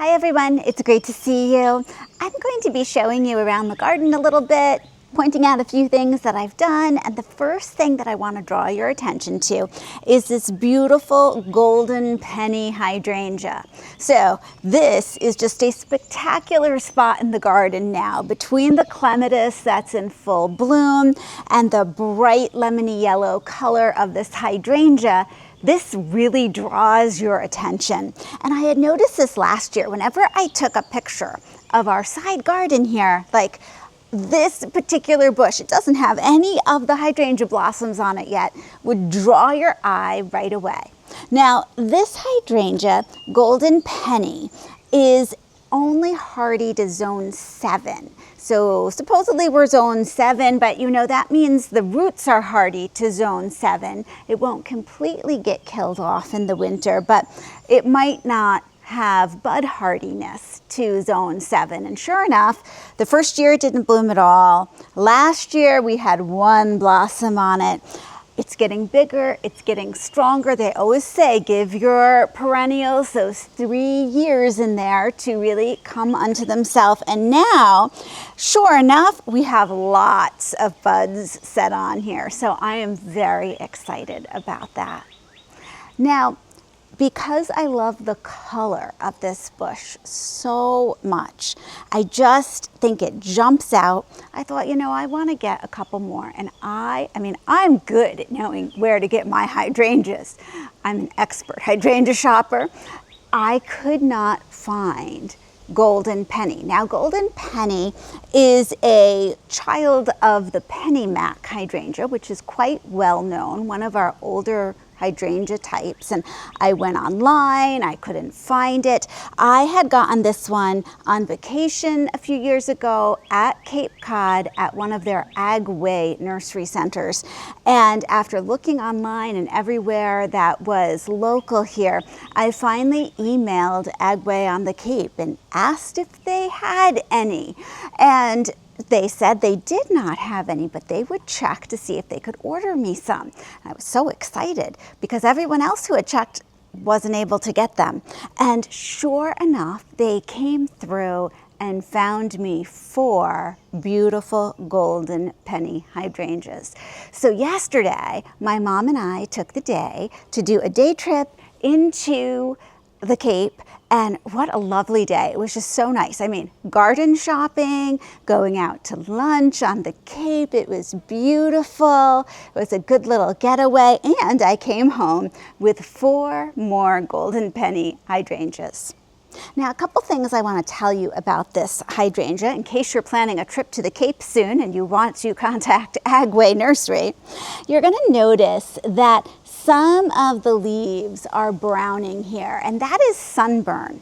Hi everyone, it's great to see you. I'm going to be showing you around the garden a little bit, pointing out a few things that I've done, and the first thing that I want to draw your attention to is this beautiful golden penny hydrangea. So this is just a spectacular spot in the garden now between the clematis that's in full bloom and the bright lemony yellow color of this hydrangea. This really draws your attention. And I had noticed this last year. Whenever I took a picture of our side garden here, like this particular bush, it doesn't have any of the hydrangea blossoms on it yet, would draw your eye right away. Now, this hydrangea, Golden Penny, is only hardy to zone 7. So supposedly we're zone 7, but you know that means the roots are hardy to zone 7. It won't completely get killed off in the winter, but it might not have bud hardiness to zone 7. And sure enough, the first year it didn't bloom at all. Last year we had one blossom on it. It's getting bigger, it's getting stronger. They always say give your perennials those 3 years in there to really come unto themselves. And now, sure enough, we have lots of buds set on here. So I am very excited about that. Now, because I love the color of this bush so much, I just think it jumps out. I thought, you know, I want to get a couple more. And I mean, I'm good at knowing where to get my hydrangeas. I'm an expert hydrangea shopper. I could not find Golden Penny. Now, Golden Penny is a child of the penny mac hydrangea, which is quite well known, one of our older hydrangea types. And I went online, I couldn't find it. I had gotten this one on vacation a few years ago at Cape Cod at one of their Agway nursery centers. And after looking online and everywhere that was local here, I finally emailed Agway on the Cape and asked if they had any. And they said they did not have any, but they would check to see if they could order me some. And I was so excited because everyone else who had checked wasn't able to get them. And sure enough, they came through and found me 4 beautiful golden penny hydrangeas. So yesterday, my mom and I took the day to do a day trip into the Cape, and what a lovely day. It was just so nice. I mean, garden shopping, going out to lunch on the Cape. It was beautiful. It was a good little getaway, and I came home with 4 more golden penny hydrangeas. Now, a couple things I want to tell you about this hydrangea in case you're planning a trip to the Cape soon and you want to contact Agway Nursery. You're going to notice that some of the leaves are browning here, and that is sunburn.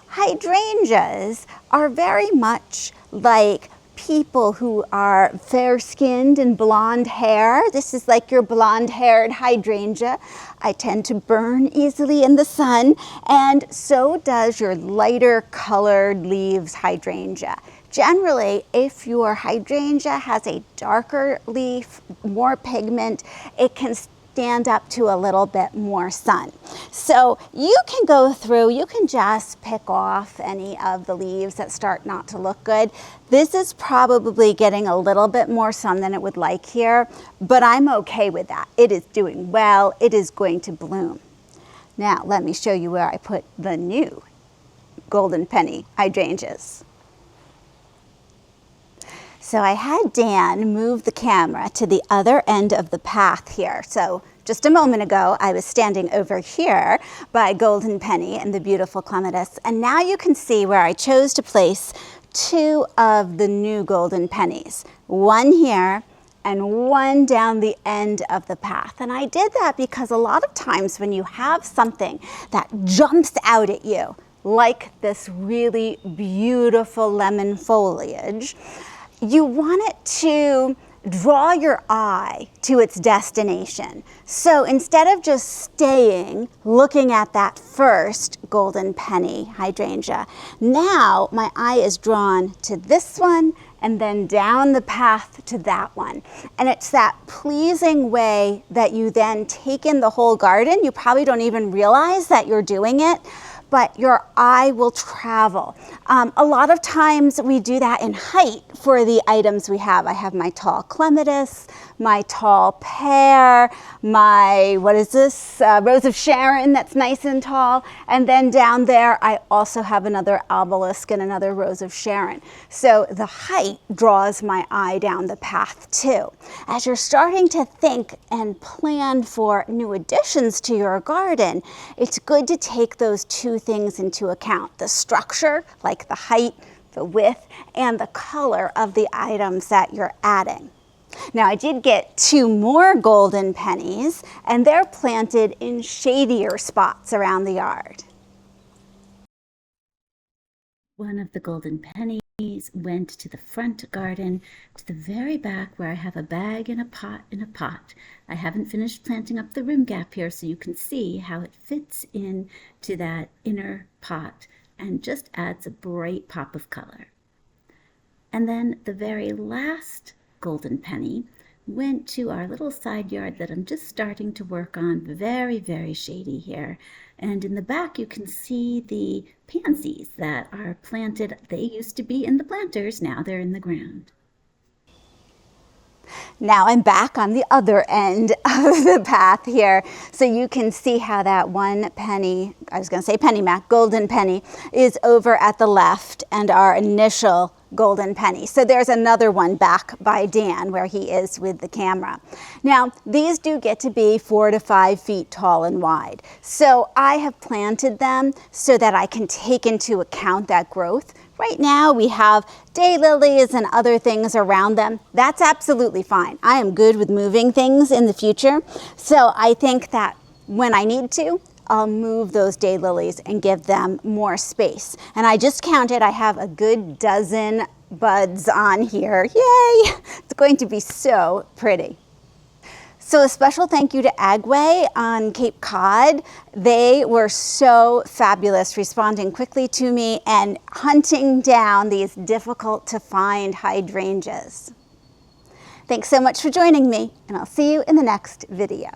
Hydrangeas are very much like people who are fair-skinned and blonde hair. This is like your blonde-haired hydrangea. I tend to burn easily in the sun, and so does your lighter colored leaves hydrangea. Generally, if your hydrangea has a darker leaf, more pigment, it can stand up to a little bit more sun. So you can go through, you can just pick off any of the leaves that start not to look good. This is probably getting a little bit more sun than it would like here, but I'm okay with that. It is doing well, it is going to bloom. Now let me show you where I put the new golden penny hydrangeas. So I had Dan move the camera to the other end of the path here. So just a moment ago, I was standing over here by Golden Penny and the beautiful clematis. And now you can see where I chose to place 2 of the new golden pennies. One here and one down the end of the path. And I did that because a lot of times when you have something that jumps out at you, like this really beautiful lemon foliage, you want it to draw your eye to its destination. So instead of just staying looking at that first golden penny hydrangea, now my eye is drawn to this one and then down the path to that one. And it's that pleasing way that you then take in the whole garden. You probably don't even realize that you're doing it, but your eye will travel. A lot of times we do that in height for the items we have. I have my tall clematis, my tall pear, my, what is this, Rose of Sharon that's nice and tall, and then down there I also have another obelisk and another Rose of Sharon. So the height draws my eye down the path too. As you're starting to think and plan for new additions to your garden, it's good to take those two things into account: the structure, like the height, the width, and the color of the items that you're adding. Now, I did get 2 more golden pennies, and they're planted in shadier spots around the yard. One of the golden pennies went to the front garden, to the very back where I have a bag and a pot and a pot. I haven't finished planting up the rim gap here, so you can see how it fits in to that inner pot and just adds a bright pop of color. And then the very last golden penny went to our little side yard that I'm just starting to work on, very, very shady here. And in the back you can see the pansies that are planted. They used to be in the planters, now they're in the ground. Now I'm back on the other end of the path here, so you can see how that 1 penny, I was going to say penny mac, golden penny, is over at the left, and our initial golden penny. So there's another one back by Dan where he is with the camera. Now these do get to be 4 to 5 feet tall and wide. So I have planted them so that I can take into account that growth. Right now we have daylilies and other things around them. That's absolutely fine. I am good with moving things in the future. So I think that when I need to, I'll move those daylilies and give them more space. And I just counted, I have a good dozen buds on here. Yay! It's going to be so pretty. So a special thank you to Agway on Cape Cod. They were so fabulous, responding quickly to me and hunting down these difficult to find hydrangeas. Thanks so much for joining me, and I'll see you in the next video.